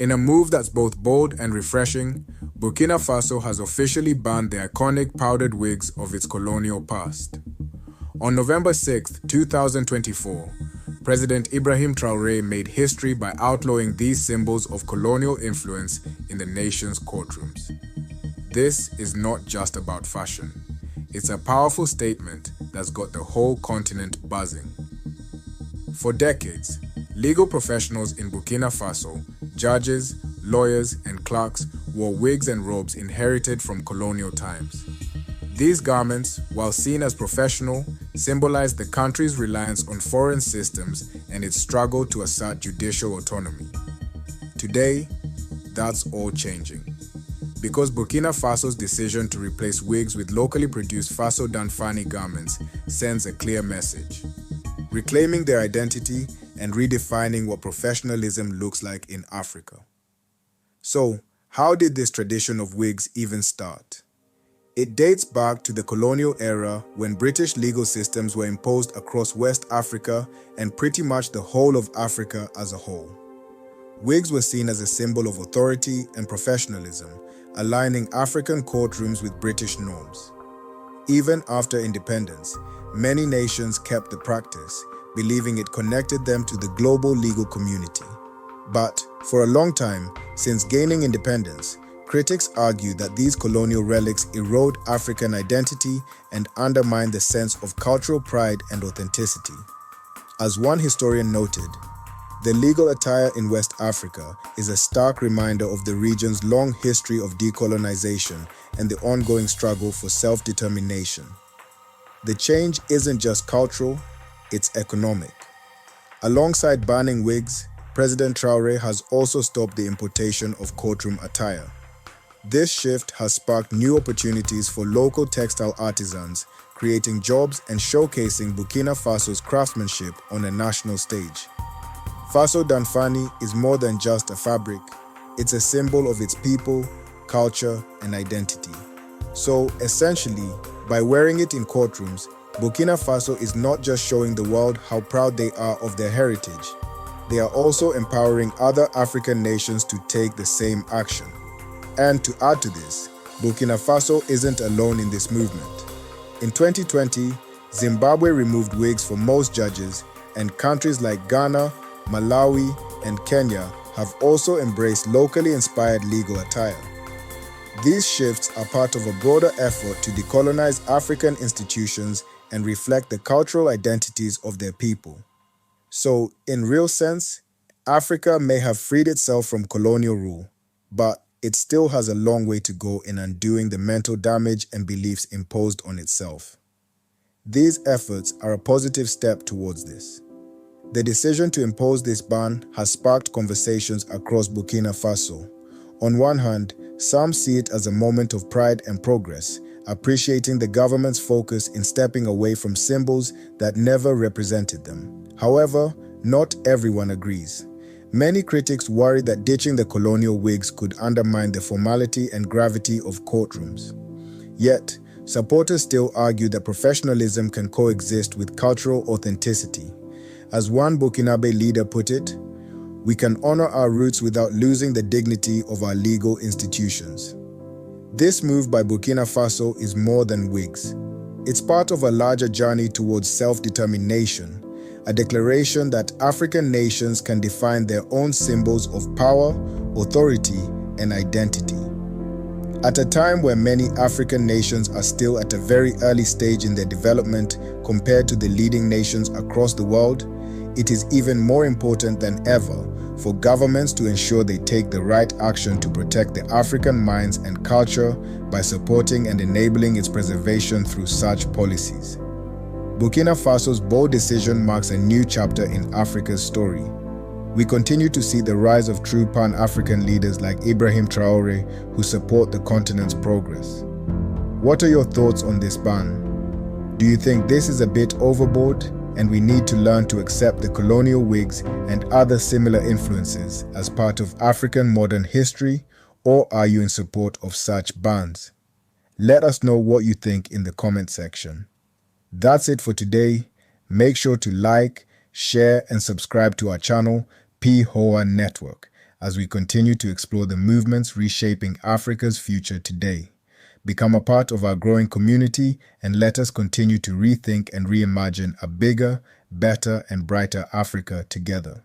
In a move that's both bold and refreshing, Burkina Faso has officially banned the iconic powdered wigs of its colonial past. On November 6, 2024, President Ibrahim Traoré made history by outlawing these symbols of colonial influence in the nation's courtrooms. This is not just about fashion. It's a powerful statement that's got the whole continent buzzing. For decades, legal professionals in Burkina Faso, judges, lawyers, and clerks wore wigs and robes inherited from colonial times. These garments, while seen as professional, symbolize the country's reliance on foreign systems and its struggle to assert judicial autonomy. Today, that's all changing. Because Burkina Faso's decision to replace wigs with locally produced Faso Dan Fani garments sends a clear message, reclaiming their identity and redefining what professionalism looks like in Africa. So, how did this tradition of wigs even start? It dates back to the colonial era when British legal systems were imposed across West Africa and pretty much the whole of Africa as a whole. Wigs were seen as a symbol of authority and professionalism, aligning African courtrooms with British norms. Even after independence, many nations kept the practice, believing it connected them to the global legal community. But for a long time, since gaining independence, critics argue that these colonial relics erode African identity and undermine the sense of cultural pride and authenticity. As one historian noted, the legal attire in West Africa is a stark reminder of the region's long history of decolonization and the ongoing struggle for self-determination. The change isn't just cultural, it's economic. Alongside banning wigs, President Traoré has also stopped the importation of courtroom attire. This shift has sparked new opportunities for local textile artisans, creating jobs and showcasing Burkina Faso's craftsmanship on a national stage. Faso Dan Fani is more than just a fabric. It's a symbol of its people, culture, and identity. So, essentially, by wearing it in courtrooms, Burkina Faso is not just showing the world how proud they are of their heritage. They are also empowering other African nations to take the same action. And to add to this, Burkina Faso isn't alone in this movement. In 2020, Zimbabwe removed wigs for most judges, and countries like Ghana, Malawi, and Kenya have also embraced locally inspired legal attire. These shifts are part of a broader effort to decolonize African institutions and reflect the cultural identities of their people. So, in real sense, Africa may have freed itself from colonial rule, but it still has a long way to go in undoing the mental damage and beliefs imposed on itself. These efforts are a positive step towards this. The decision to impose this ban has sparked conversations across Burkina Faso. On one hand, some see it as a moment of pride and progress, appreciating the government's focus in stepping away from symbols that never represented them. However, not everyone agrees. Many critics worry that ditching the colonial wigs could undermine the formality and gravity of courtrooms. Yet, supporters still argue that professionalism can coexist with cultural authenticity. As one Burkinabe leader put it, "We can honor our roots without losing the dignity of our legal institutions." This move by Burkina Faso is more than wigs. It's part of a larger journey towards self-determination, a declaration that African nations can define their own symbols of power, authority, and identity. At a time where many African nations are still at a very early stage in their development compared to the leading nations across the world, it is even more important than ever for governments to ensure they take the right action to protect the African minds and culture by supporting and enabling its preservation through such policies. Burkina Faso's bold decision marks a new chapter in Africa's story. We continue to see the rise of true Pan-African leaders like Ibrahim Traoré who support the continent's progress. What are your thoughts on this ban? Do you think this is a bit overboard and we need to learn to accept the colonial wigs and other similar influences as part of African modern history, or are you in support of such bans? Let us know what you think in the comment section. That's it for today. Make sure to like, share, and subscribe to our channel, PIHOA Network. as we continue to explore the movements reshaping Africa's future today. Become a part of our growing community and let us continue to rethink and reimagine a bigger, better, and brighter Africa together.